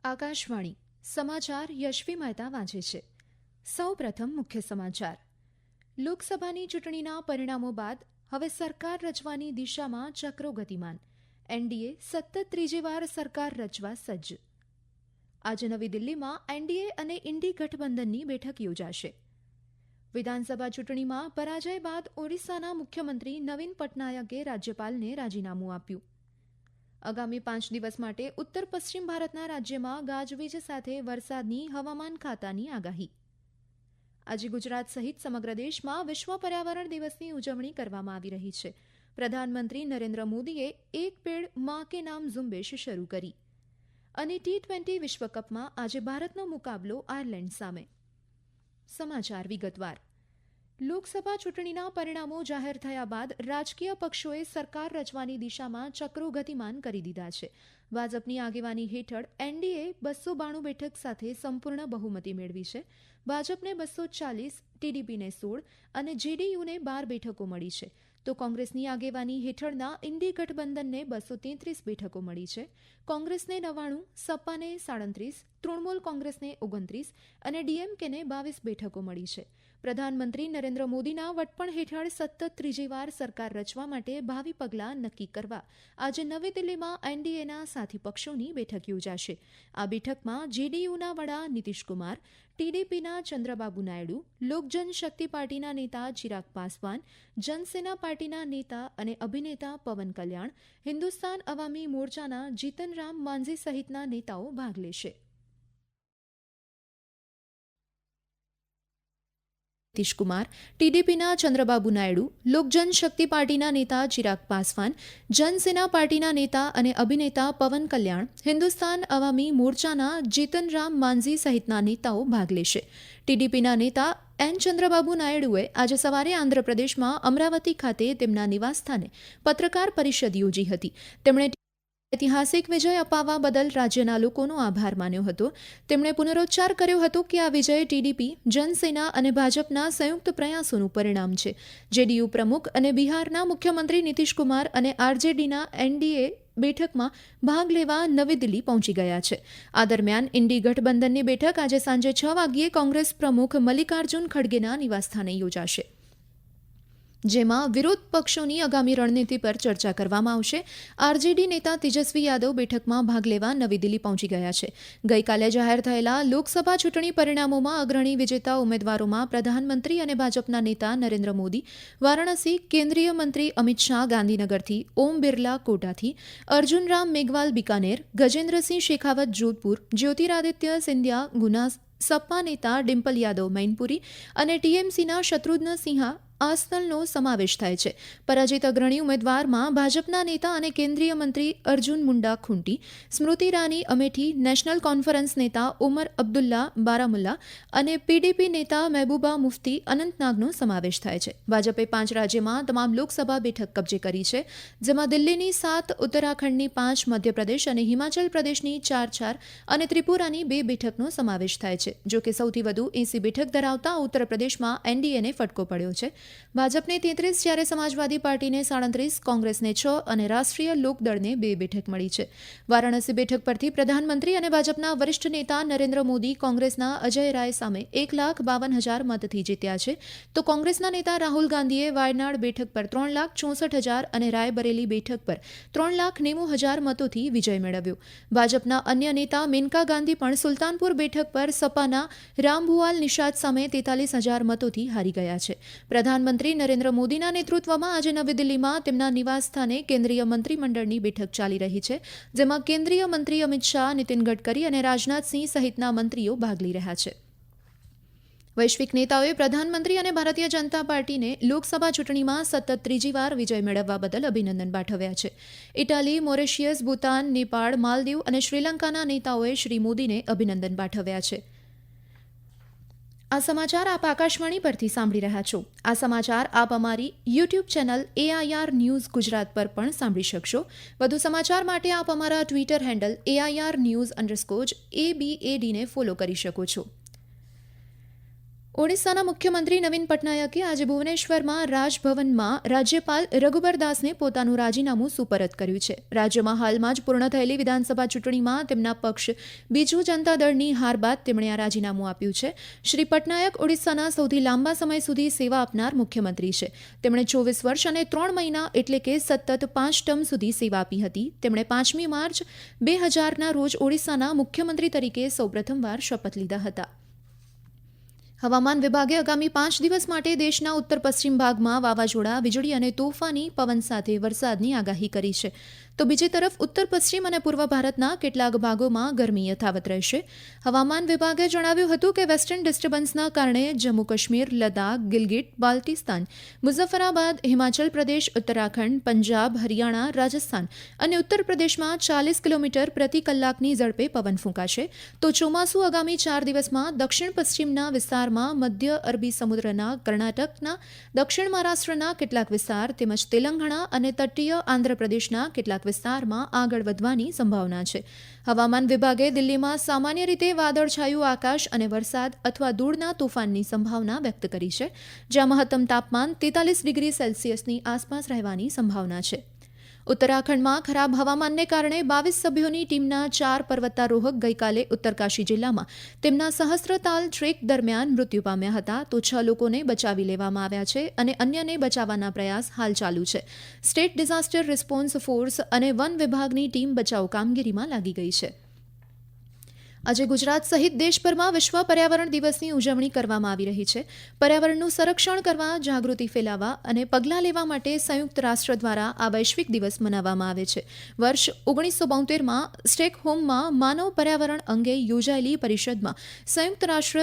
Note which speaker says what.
Speaker 1: આકાશવાણી સમાચાર યશવી મહેતા વાંચે છે. સૌપ્રથમ મુખ્ય સમાચાર. લોકસભાની ચૂંટણીના પરિણામો બાદ હવે સરકાર રચવાની દિશામાં ચક્રો ગતિમાન. એનડીએ સતત ત્રીજી વાર સરકાર રચવા સજ્જ. આજે નવી દિલ્હીમાં એનડીએ અને ઇન્ડી ગઠબંધનની બેઠક યોજાશે. વિધાનસભા ચૂંટણીમાં પરાજય બાદ ઓડિશાના મુખ્યમંત્રી નવીન પટનાયકે રાજ્યપાલને રાજીનામું આપ્યું. આગામી 5 દિવસ માટે ઉત્તર પશ્ચિમ ભારતના રાજ્યમાં ગાજવીજ સાથે વરસાદની હવામાન ખાતાની આગાહી. આજે ગુજરાત સહિત સમગ્ર દેશમાં વિશ્વ પર્યાવરણ દિવસની ઉજવણી કરવામાં આવી રહી છે. પ્રધાનમંત્રી નરેન્દ્ર મોદીએ એક પેડ માં કે નામ ઝુંબેશ શરૂ કરી. અને T20 વિશ્વકપમાં આજે ભારતનો મુકાબલો આયર્લેન્ડ સામે. સમાચાર વિગતવાર. લોકસભા ચૂંટણીના પરિણામો જાહેર થયા બાદ રાજકીય પક્ષોએ સરકાર રચવાની દિશામાં ચક્રો ગતિમાન કરી દીધા છે. ભાજપની આગેવાની હેઠળ એનડીએ 292 બેઠક સાથે સંપૂર્ણ બહુમતી મેળવી છે. ભાજપને 240, ટીડીપીને 16 અને જેડીયુને 12 બેઠકો મળી છે. તો કોંગ્રેસની આગેવાની હેઠળના ઇન્ડી ગઠબંધનને 233 બેઠકો મળી છે. કોંગ્રેસને 99, સપાને 37, તૃણમૂલ કોંગ્રેસને 29 અને ડીએમકેને 22 બેઠકો મળી છે. પ્રધાનમંત્રી નરેન્દ્ર મોદીના વડપણ હેઠળ સતત ત્રીજી વાર સરકાર રચવા માટે ભાવિ પગલાં નક્કી કરવા આજે નવી દિલ્હીમાં એનડીએના સાથી પક્ષોની બેઠક યોજાશે. આ બેઠકમાં જેડીયુના વડા નીતિશ કુમાર, ટીડીપીના ચંદ્રબાબુ નાયડુ, લોકજનશક્તિ પાર્ટીના નેતા ચિરાગ પાસવાન, જનસેના પાર્ટીના નેતા અને અભિનેતા પવન કલ્યાણ, હિન્દુસ્તાન અવામી મોરચાના જીતન રામ માંઝી સહિતના નેતાઓ ભાગ લેશે. નીતિશ કુમાર, ટીડીપીના ચંદ્રબાબુ નાયડુ, લોકજનશક્તિ પાર્ટીના નેતા ચિરાગ પાસવાન, જનસેના પાર્ટીના નેતા અને અભિનેતા પવન કલ્યાણ, હિન્દુસ્તાન અવામી મોરચાના જીતન રામ માંઝી સહિતના નેતાઓ ભાગ લેશે. ટીડીપીના નેતા એન ચંદ્રબાબુ નાયડુએ આજે સવારે આંધ્રપ્રદેશમાં અમરાવતી ખાતે તેમના નિવાસસ્થાને પત્રકાર પરિષદ યોજી હતી. તેમણે ઐતિહાસિક વિજય અપાવવા બદલ રાજ્યના લોકોનો આભાર માન્યો હતો. તેમણે પુનરોચ્ચાર કર્યો હતો કે આ વિજય ટીડીપી, જનસેના અને ભાજપના સંયુક્ત પ્રયાસોનું પરિણામ છે. જેડીયુ પ્રમુખ અને બિહારના મુખ્યમંત્રી નીતિશ કુમાર અને આરજેડીના એનડીએ બેઠકમાં ભાગ લેવા નવી દિલ્હી પહોંચી ગયા છે. આ દરમિયાન ઇન્ડી ગઠબંધનની બેઠક આજે સાંજે 6 વાગ્યે કોંગ્રેસ પ્રમુખ મલ્લિકાર્જુન ખડગેના નિવાસસ્થાને યોજાશે, જેમાં વિરોધ પક્ષોની આગામી રણનીતિ પર ચર્ચા કરવામાં આવશે. આરજેડી નેતા તેજસ્વી યાદવ બેઠકમાં ભાગ લેવા નવી દિલ્હી પહોંચી ગયા છે. ગઈકાલે જાહેર થયેલા લોકસભા ચૂંટણી પરિણામોમાં અગ્રણી વિજેતા ઉમેદવારોમાં પ્રધાનમંત્રી અને ભાજપના નેતા નરેન્દ્ર મોદી વારાણસી, કેન્દ્રીય મંત્રી અમિત શાહ ગાંધીનગરથી, ઓમ બિરલા કોટાથી, અર્જુન રામ મેઘવાલ બિકાનેર, ગજેન્દ્રસિંહ શેખાવત જોધપુર, જ્યોતિરાદિત્ય સિંધિયા ગુના, સપા નેતા ડિમ્પલ યાદવ મૈનપુરી અને ટીએમસીના શત્રુઘ્ન સિંહા આસનલનો સમાવેશ થાય છે. પરાજિત અગ્રણી ઉમેદવારમાં ભાજપના નેતા અને કેન્દ્રીય મંત્રી અર્જુન મુંડા ખૂંટી, સ્મૃતિ ઈરાની અમેઠી, નેશનલ કોન્ફરન્સ નેતા ઉમર અબ્દુલ્લા બારામુલ્લા અને પીડીપી નેતા મહેબૂબા મુફ્તી અનંતનાગનો સમાવેશ થાય છે. ભાજપે 5 રાજ્યમાં તમામ લોકસભા બેઠક કબજે કરી છે, જેમાં દિલ્હીની 7, ઉત્તરાખંડની 5, મધ્યપ્રદેશ અને હિમાચલ પ્રદેશની 4 અને ત્રિપુરાની 2 બેઠકનો સમાવેશ થાય છે. જોકે સૌથી વધુ 80 બેઠક ધરાવતા ઉત્તર પ્રદેશમાં એનડીએને ફટકો પડ્યો છે. ભાજપને 33 જ્યારે સમાજવાદી પાર્ટીને 37, કોંગ્રેસને 6 અને રાષ્ટ્રીય લોકદળને 2 બેઠક મળી છે. વારાણસી બેઠક પરથી પ્રધાનમંત્રી અને ભાજપના વરિષ્ઠ નેતા નરેન્દ્ર મોદી કોંગ્રેસના અજય રાય સામે 1,52,000 મતથી જીત્યા છે. તો કોંગ્રેસના નેતા રાહુલ ગાંધીએ વાયનાડ બેઠક પર 3,64,000 અને રાયબરેલી બેઠક પર 3,90,000 મતોથી વિજય મેળવ્યો. ભાજપના અન્ય નેતા મેનકા ગાંધી પણ સુલતાનપુર બેઠક પર સપાના રામભુવાલ નિષાદ સામે 43,000 મતોથી હારી ગયા છે. પ્રધાનમંત્રી નરેન્દ્ર મોદીના નેતૃત્વમાં આજે નવી દિલ્હીમાં તેમના નિવાસસ્થાને કેન્દ્રીય મંત્રીમંડળની બેઠક ચાલી રહી છે, જેમાં કેન્દ્રીય મંત્રી અમિત શાહ, નીતિન ગડકરી અને રાજનાથસિંહ સહિતના મંત્રીઓ ભાગ લઈ રહ્યા છે. વૈશ્વિક નેતાઓએ પ્રધાનમંત્રી અને ભારતીય જનતા પાર્ટીને લોકસભા ચૂંટણીમાં સતત ત્રીજી વાર વિજય મેળવવા બદલ અભિનંદન પાઠવ્યા છે. ઇટાલી, મોરેશિયસ, ભૂતાન, નેપાળ, માલદીવ અને શ્રીલંકાના નેતાઓએ શ્રી મોદીને અભિનંદન પાઠવ્યા છે. આ સમાચાર આપ આકાશવાણી પરથી સાંભળી રહ્યા છો. આ સમાચાર આપ અમારી YouTube channel AIR news Gujarat પર પણ સાંભળી શકશો. વધુ સમાચાર માટે આપ અમારા ટ્વિટર હેન્ડલ AIR News_ABAD ને ફોલો કરી શકો છો. ઓડિશાના મુખ્યમંત્રી નવીન પટનાયકે આજે ભુવનેશ્વરમાં રાજભવનમાં રાજ્યપાલ રઘુબરદાસને પોતાનું રાજીનામું સુપરત કર્યું છે. રાજ્યમાં હાલમાં જ પૂર્ણ થયેલી વિધાનસભા ચૂંટણીમાં તેમના પક્ષ બીજુ જનતા દળની હાર બાદ તેમણે આ રાજીનામું આપ્યું છે. શ્રી પટનાયક ઓડિશાના સૌથી લાંબા સમય સુધી સેવા આપનાર મુખ્યમંત્રી છે. તેમણે 24 વર્ષ અને 3 મહિના એટલે કે સતત 5 ટર્મ સુધી સેવા આપી હતી. તેમણે 5મી માર્ચ 2000ના રોજ ઓડિશાના મુખ્યમંત્રી તરીકે સૌપ્રથમવાર શપથ લીધા હતા. હવામાન વિભાગે આગામી 5 દિવસ માટે દેશના ઉત્તર પશ્ચિમ ભાગમાં વાવાઝોડા, વીજળી અને તોફાની પવન સાથે વરસાદની આગાહી કરી છે. તો બીજી તરફ ઉત્તર પશ્ચિમ અને પૂર્વ ભારતના કેટલાક ભાગોમાં ગરમી યથાવત રહેશે. હવામાન વિભાગે જણાવ્યું હતું કે વેસ્ટર્ન ડિસ્ટર્બન્સના કારણે જમ્મુ કાશ્મીર, લદ્દાખ, ગિલગિટ, બાલ્ટિસ્તાન, મુઝફ્ફરાબાદ, હિમાચલ પ્રદેશ, ઉત્તરાખંડ, પંજાબ, હરિયાણા, રાજસ્થાન અને ઉત્તર પ્રદેશમાં 40 કિલોમીટર પ્રતિ કલાકની ઝડપે પવન ફૂંકાશે. તો ચોમાસું આગામી 4 દિવસમાં દક્ષિણ પશ્ચિમના વિસ્તારમાં, મધ્ય અરબી સમુદ્રના, કર્ણાટકના, દક્ષિણ મહારાષ્ટ્રના કેટલાક વિસ્તાર તેમજ તેલંગાણા અને તટીય આંધ્રપ્રદેશના કેટલાક વિસ્તારમાં આગળ વધવાની સંભાવના છે. હવામાન વિભાગે દિલ્હીમાં સામાન્ય રીતે વાદળછાયું આકાશ અને વરસાદ અથવા ધૂળના તોફાનની સંભાવના વ્યક્ત કરી છે, જ્યાં મહત્તમ તાપમાન 43 ડિગ્રી સેલ્સિયસની આસપાસ રહેવાની સંભાવના છે. ઉત્તરાખંડમાં ખરાબ હવામાનને કારણે 22 સભ્યોની ટીમના 4 પર્વતારોહક ગઈકાલે ઉત્તરકાશી જિલ્લામાં તેમના સહસ્ત્રતાલ ટ્રેક દરમિયાન મૃત્યુ પામ્યા હતા. તો 6 લોકોને બચાવી લેવામાં આવ્યા છે અને અન્યને બચાવવાના પ્રયાસ હાલ ચાલુ છે. સ્ટેટ ડિઝાસ્ટર રિસ્પોન્સ ફોર્સ અને વન વિભાગની ટીમ બચાવ કામગીરીમાં લાગી ગઈ છે. આજે ગુજરાત સહિત દેશભરમાં વિશ્વ પર્યાવરણ દિવસની ઉજવણી કરવામાં આવી રહી છે. પર્યાવરણનું સંરક્ષણ કરવા, જાગૃતિ ફેલાવવા અને પગલાં લેવા માટે સંયુક્ત રાષ્ટ્ર દ્વારા આ વૈશ્વિક દિવસ મનાવવામાં આવે છે. વર્ષ 1972માં સ્ટેકહોમમાં માનવ પર્યાવરણ અંગે યોજાયેલી પરિષદમાં સંયુક્ત રાષ્ટ્ર